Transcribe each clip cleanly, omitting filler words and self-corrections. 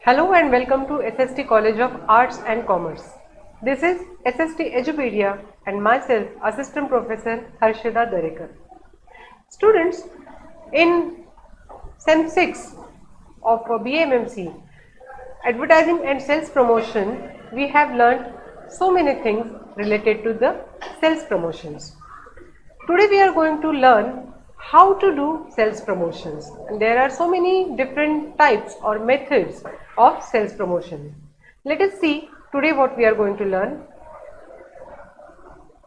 Hello and welcome to SST College of Arts and Commerce. This is SST Edupedia and myself, Assistant Professor Harshida Darekar. Students, in Sem 6 of BMMC, Advertising and Sales Promotion, we have learned so many things related to the sales promotions. Today we are going to learn how to do sales promotions. And there are so many different types or methods of sales promotion. Let us see today what we are going to learn.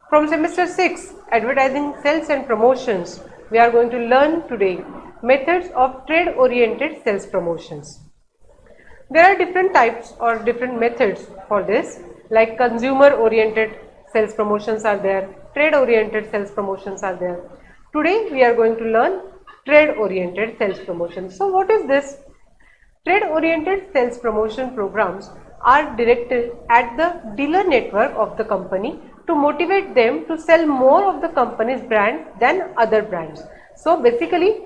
From semester 6, Advertising, Sales and Promotions, we are going to learn today methods of trade-oriented sales promotions. There are different types or different methods for this, like consumer-oriented sales promotions are there, trade-oriented sales promotions are there. Today we are going to learn trade-oriented sales promotions. So what is this? Trade-oriented sales promotion programs are directed at the dealer network of the company to motivate them to sell more of the company's brand than other brands. So basically,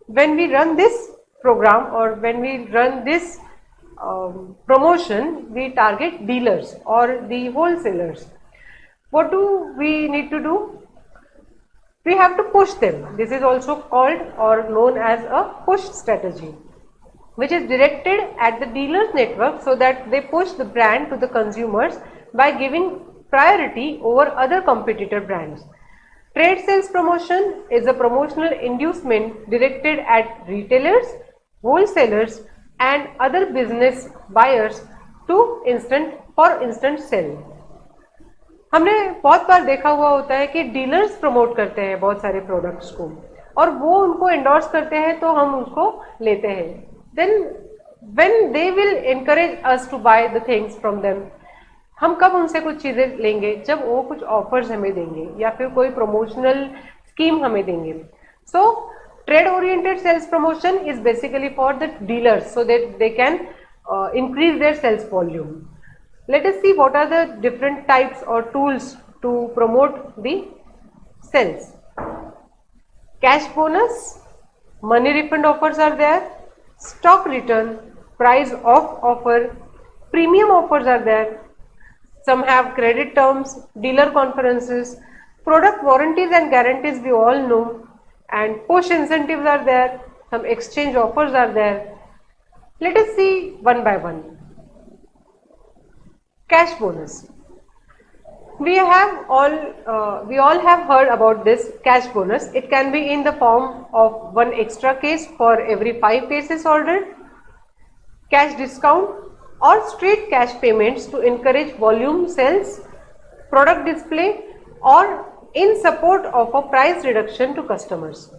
when we run this program or when we run this promotion, we target dealers or the wholesalers. What do we need to do? We have to push them. This is also called or known as a push strategy, which is directed at the dealers network so that they push the brand to the consumers by giving priority over other competitor brands. Trade sales promotion is a promotional inducement directed at retailers, wholesalers and other business buyers to instant sell. हमने बहुत बार देखा हुआ होता है कि dealers promote करते हैं बहुत सारे प्रोडक्ट्स को और वो उनको एंडोर्स करते हैं तो हम उसको लेते हैं. Then when they will encourage us to buy the things from them, हम कब उनसे कुछ चीज़ें लेंगे? जब वो कुछ ऑफर्स हमें देंगे या फिर कोई प्रमोशनल स्कीम हमें देंगे. So trade oriented sales promotion is basically for the dealers so that they can increase their sales volume. Let us see what are the different types or tools to promote the sales. Cash bonus, money refund offers are there, stock return, price off offer, premium offers are there. Some have credit terms, dealer conferences, product warranties and guarantees we all know, and push incentives are there, some exchange offers are there. Let us see one by one. Cash bonus. We all have heard about this cash bonus. It can be in the form of one extra case for every 5 cases ordered, cash discount or straight cash payments to encourage volume sales, product display or in support of a price reduction to customers.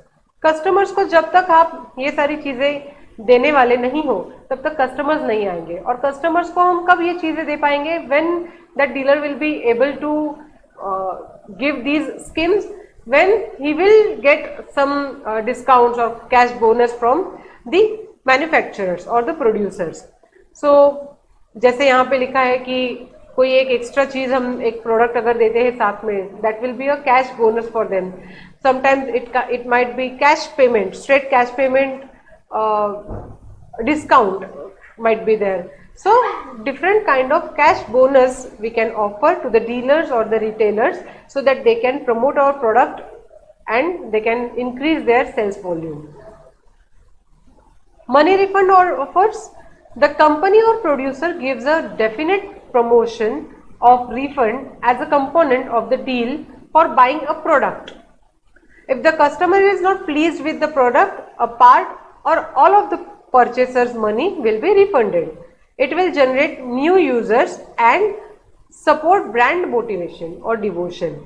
Customers को जब तक आप ये सारी चीज़ें देने वाले नहीं हो तब तक कस्टमर्स नहीं आएंगे. और कस्टमर्स को हम कब ये चीज़ें दे पाएंगे? When that dealer will be able to give these schemes, when he will get some discounts और cash bonus from the manufacturers और द प्रोड्यूसर्स. सो जैसे यहाँ पे लिखा है कि कोई एक एक्स्ट्रा चीज़ हम एक प्रोडक्ट अगर देते हैं साथ में, that will be a cash bonus for them. Sometimes it might be cash payment, straight cash payment, discount might be there. So different kind of cash bonus we can offer to the dealers or the retailers so that they can promote our product and they can increase their sales volume. Money refund or offers. The company or producer gives a definite promotion of refund as a component of the deal for buying a product. If the customer is not pleased with the product, a part or all of the purchaser's money will be refunded. It will generate new users and support brand motivation or devotion.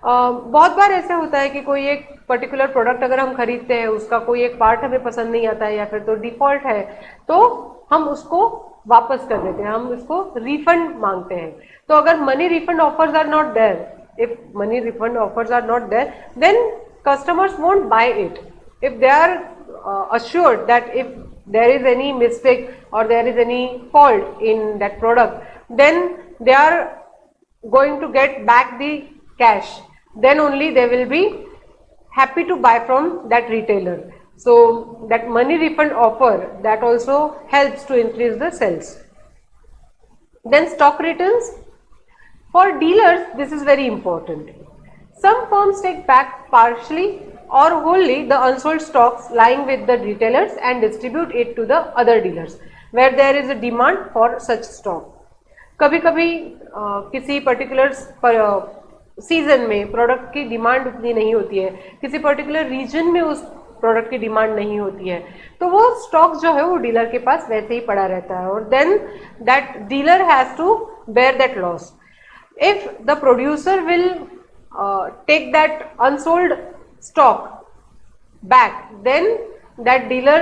बहुत बार ऐसा होता है कि कोई एक particular product अगर हम खरीदते हैं, उसका कोई एक पार्ट हमें पसंद नहीं आता है या फिर तो डिफॉल्ट है, तो हम उसको वापस कर देते हैं, हम उसको रिफंड मांगते हैं. तो अगर money refund offers are not there, if money refund offers are not there, then customers won't buy it. If they are assured that if there is any mistake or there is any fault in that product, then they are going to get back the cash, then only they will be happy to buy from that retailer. So that money refund offer, that also helps to increase the sales. Then stock returns. For dealers, this is very important. Some firms take back partially or wholly the unsold stocks lying with the retailers and distribute it to the other dealers where there is a demand for such stock. कभी कभी किसी particular season में product की demand उतनी नहीं होती है, किसी पर्टिकुलर रीजन में उस प्रोडक्ट की डिमांड नहीं होती है, तो वो स्टॉक जो है वो डीलर के पास वैसे ही पड़ा रहता है और then that dealer has to bear that loss. If the producer will take that unsold stock back, then that dealer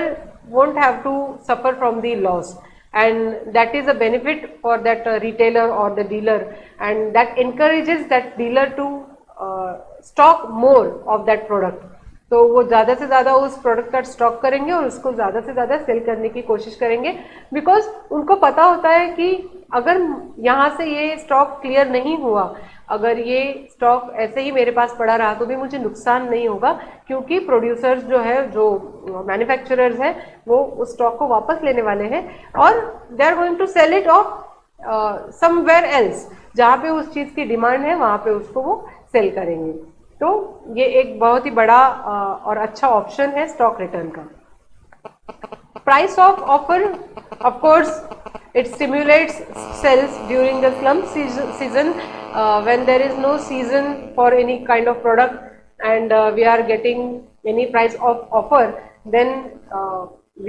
won't have to suffer from the loss, and that is a benefit for that retailer or the dealer, and that encourages that dealer to stock more of that product. तो वो ज़्यादा से ज़्यादा उस product का stock करेंगे और उसको ज़्यादा से ज़्यादा सेल करने की कोशिश करेंगे, बिकॉज उनको पता होता है कि अगर यहाँ से ये स्टॉक क्लियर नहीं हुआ, अगर ये स्टॉक ऐसे ही मेरे पास पड़ा रहा तो भी मुझे नुकसान नहीं होगा, क्योंकि प्रोड्यूसर्स जो है, जो मैन्युफैक्चरर्स हैं, वो उस स्टॉक को वापस लेने वाले हैं और they are going to sell it off somewhere else, जहाँ पे उस चीज़ की डिमांड है वहाँ पे उसको वो सेल करेंगे. तो ये एक बहुत ही बड़ा और अच्छा ऑप्शन है स्टॉक रिटर्न का. Price of offer, of course it stimulates sales during the slump season, when there is no season for any kind of product and we are getting any price of offer, then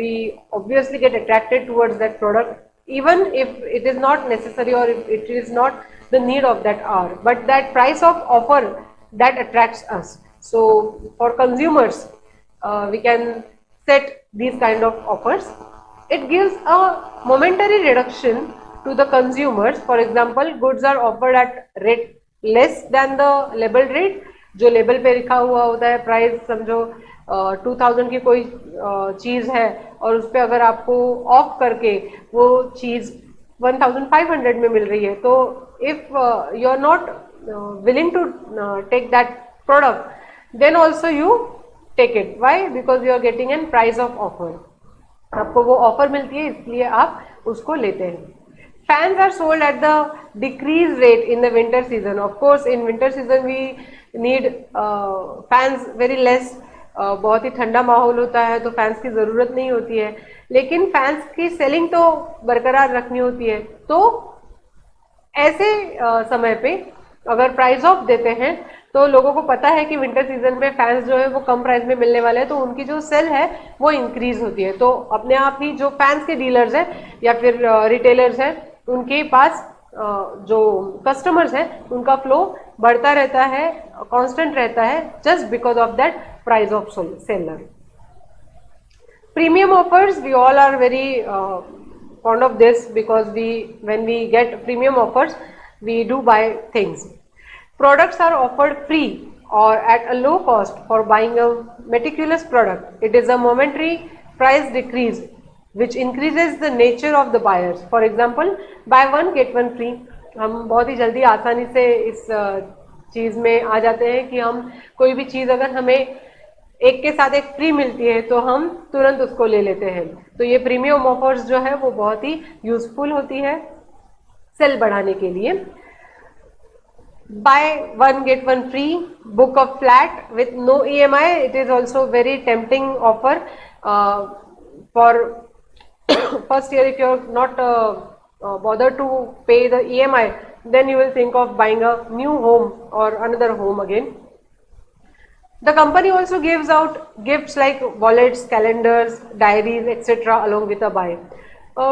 we obviously get attracted towards that product, even if it is not necessary or if it is not the need of that hour, but that price of offer, that attracts us. So for consumers, we can set these kind of offers. It gives a momentary reduction to the consumers. For example, goods are offered at rate less than the labeled rate. जो label पे लिखा हुआ होता है price, समझो 2000 की कोई चीज़ है और उस पर अगर आपको ऑफ करके वो चीज़ 1500 में मिल रही है, तो if you are not willing to take that product, then also you take it. Why? Because you are getting an price of offer. आपको वो ऑफर मिलती है, इसलिए आप उसको लेते हैं. Fans are sold at the decrease rate in the winter season. Of course in winter season we need fans very less. बहुत ही ठंडा माहौल होता है तो फैंस की ज़रूरत नहीं होती है, लेकिन फैंस की सेलिंग तो बरकरार रखनी होती है. तो ऐसे समय पे अगर प्राइस ऑफ देते हैं तो लोगों को पता है कि विंटर सीजन में फैंस जो है वो कम प्राइस में मिलने वाले हैं, तो उनकी जो सेल है वो इंक्रीज होती है. तो अपने आप ही जो फैंस के डीलर्स हैं या फिर रिटेलर्स हैं, उनके पास जो कस्टमर्स हैं उनका फ्लो बढ़ता रहता है, कांस्टेंट रहता है, just because of that price of seller. Premium offers, we all are very fond of this because when we get premium offers, we do buy things. Products are offered free or at a low cost for buying a meticulous product. It is a momentary price decrease which increases the nature of the buyers. For example, buy one get one free. हम बहुत ही जल्दी आसानी से इस चीज़ में आ जाते हैं कि हम कोई भी चीज़ अगर हमें एक के साथ एक फ्री मिलती है तो हम तुरंत उसको ले लेते हैं. तो ये प्रीमियम ऑफर्स जो है वो बहुत ही यूजफुल होती है सेल बढ़ाने के लिए. Buy one get one free, book a flat with no EMI. It is also very tempting offer for first year. If you are not bothered to pay the EMI, then you will think of buying a new home or another home again. The company also gives out gifts like wallets, calendars, diaries, etc. along with a buy.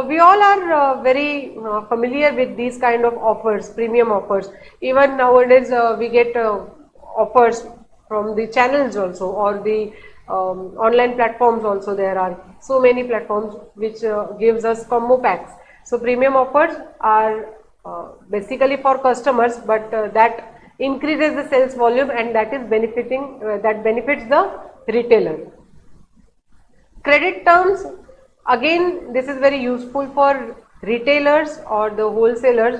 We all are very familiar with these kind of offers, premium offers. Even nowadays we get offers from the channels also, or the online platforms also. There are so many platforms which gives us combo packs. So premium offers are basically for customers, but that increases the sales volume and that is that benefits the retailer. Credit terms, again this is very useful for retailers or the wholesalers.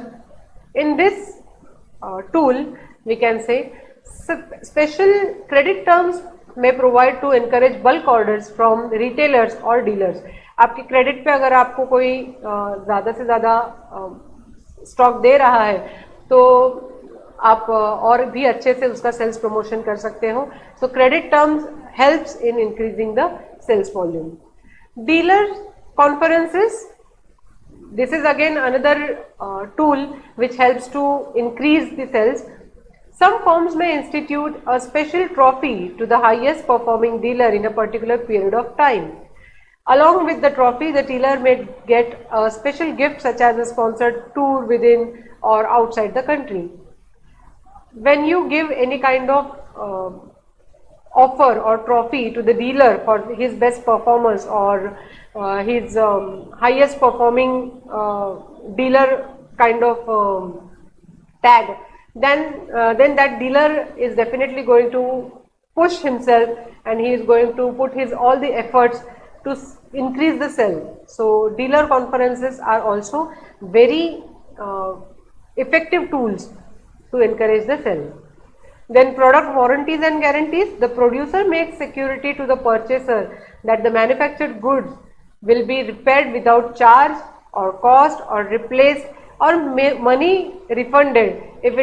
In this tool we can say special credit terms may provide to encourage bulk orders from retailers or dealers. आपके credit पे अगर आपको कोई ज़्यादा से ज़्यादा stock दे रहा है तो आप और भी अच्छे से उसका सेल्स प्रमोशन कर सकते हो. So credit terms helps in increasing the sales volume. Dealer conferences, this is again another tool which helps to increase the sales. Some firms may institute a special trophy to the highest performing dealer in a particular period of time. Along with the trophy, the dealer may get a special gift such as a sponsored tour within or outside the country. When you give any kind of offer or trophy to the dealer for his best performance or his highest performing dealer kind of tag, then that dealer is definitely going to push himself and he is going to put his all the efforts to increase the sale. So dealer conferences are also very effective tools to encourage the sale. Then product warranties and guarantees. The producer makes security to the purchaser that the manufactured goods will be repaired without charge or cost or replaced or money refunded if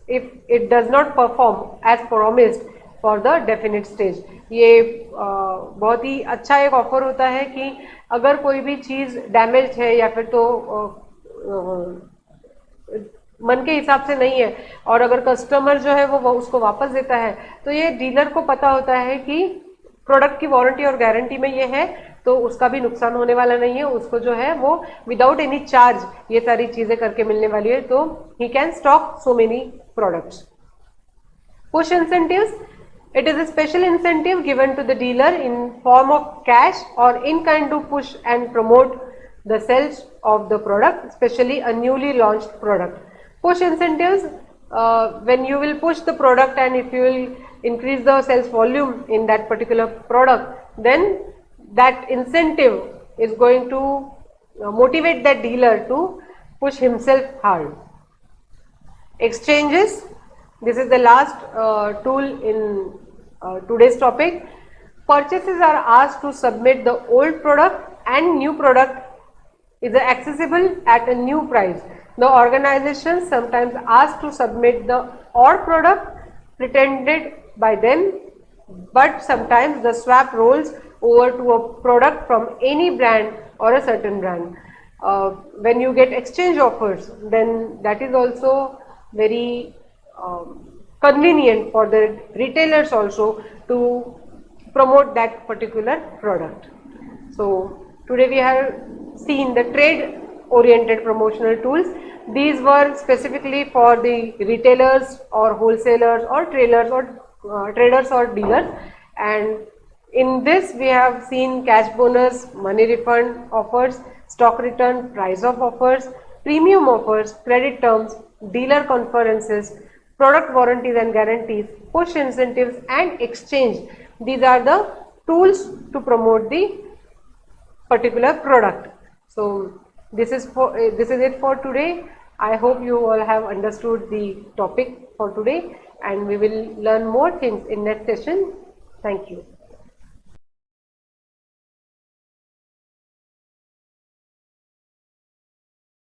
it does not perform as promised for the definite stage. ये बहुत ही अच्छा एक offer होता है कि अगर कोई भी चीज़ डैमेज है या फिर तो मन के हिसाब से नहीं है और अगर कस्टमर जो है वो उसको वापस देता है तो ये डीलर को पता होता है कि प्रोडक्ट की वारंटी और गारंटी में ये है तो उसका भी नुकसान होने वाला नहीं है, उसको जो है वो विदाउट एनी चार्ज ये सारी चीज़ें करके मिलने वाली है. तो he can stock so many products. Push incentives. It is a special incentive given to the dealer in form of cash or in kind to push and promote the sales of the product, especially a newly launched product. Push incentives, when you will push the product and if you will increase the sales volume in that particular product, then that incentive is going to motivate that dealer to push himself hard. Exchanges. This is the last tool in today's topic. Purchasers are asked to submit the old product and new product is accessible at a new price. The organization sometimes asked to submit the old product pretended by them, but sometimes the swap rolls over to a product from any brand or a certain brand. When you get exchange offers, then that is also very convenient for the retailers also to promote that particular product. So today we have seen the trade oriented promotional tools. These were specifically for the retailers or wholesalers or traders or dealers, and in this we have seen cash bonus, money refund offers, stock return, price of offers, premium offers, credit terms, dealer conferences, product warranties and guarantees, push incentives and exchange. These are the tools to promote the particular product. So this is it for today. I hope you all have understood the topic for today and we will learn more things in next session. Thank you.